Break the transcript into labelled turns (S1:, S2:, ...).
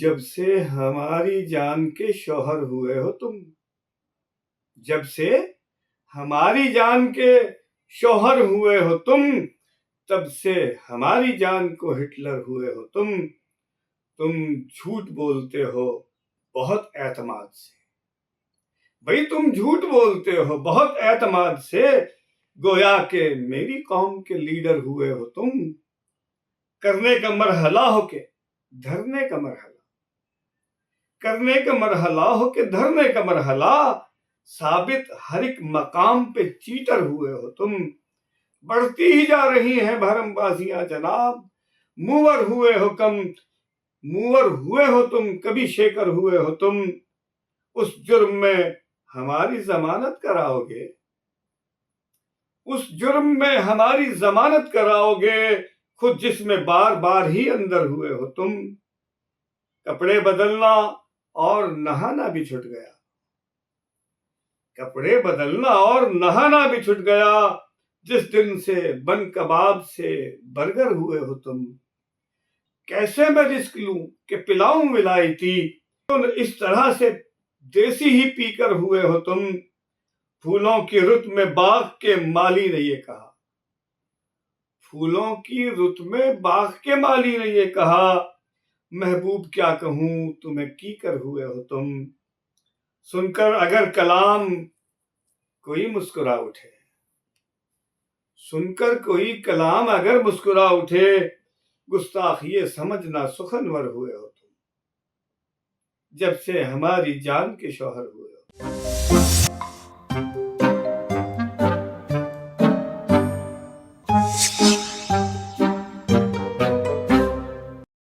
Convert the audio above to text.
S1: जब से हमारी जान के शौहर हुए हो तुम, जब से हमारी जान के शौहर हुए हो तुम, तब से हमारी जान को हिटलर हुए हो तुम झूठ बोलते हो बहुत एतमाद से, भाई तुम झूठ बोलते हो बहुत एतमाद से, गोया के मेरी कौम के लीडर हुए हो तुम। करने का मरहला हो के धरने का मरहला, करने का मरहला हो के धरने का मरहला, साबित हर एक मकाम पे चीटर हुए हो तुम। बढ़ती ही जा रही हैं भरमबाजियां जनाब, मूवर हुए हो कम, मूवर हुए हो तुम, कभी शेकर हुए हो तुम। उस जुर्म में हमारी जमानत कराओगे, उस जुर्म में हमारी जमानत कराओगे, खुद जिसमें बार बार ही अंदर हुए हो तुम। कपड़े बदलना और नहाना भी छूट गया, कपड़े बदलना और नहाना भी छूट गया, जिस दिन से बन कबाब से बर्गर हुए हो तुम। कैसे मैं रिस्क लूं कि पिलाऊं विलायती, तो इस तरह से देसी ही पीकर हुए हो तुम। फूलों की रुत में बाग के माली ने ये कहा, फूलों की रुत में बाग के माली ने ये कहा, महबूब क्या कहूं तुम्हें कीकर हुए हो तुम। सुनकर अगर कलाम कोई मुस्कुरा उठे, सुनकर कोई कलाम अगर मुस्कुरा उठे, गुस्ताख ये समझना सुखनवर हुए हो तुम, जब से हमारी जान के शौहर हुए हो।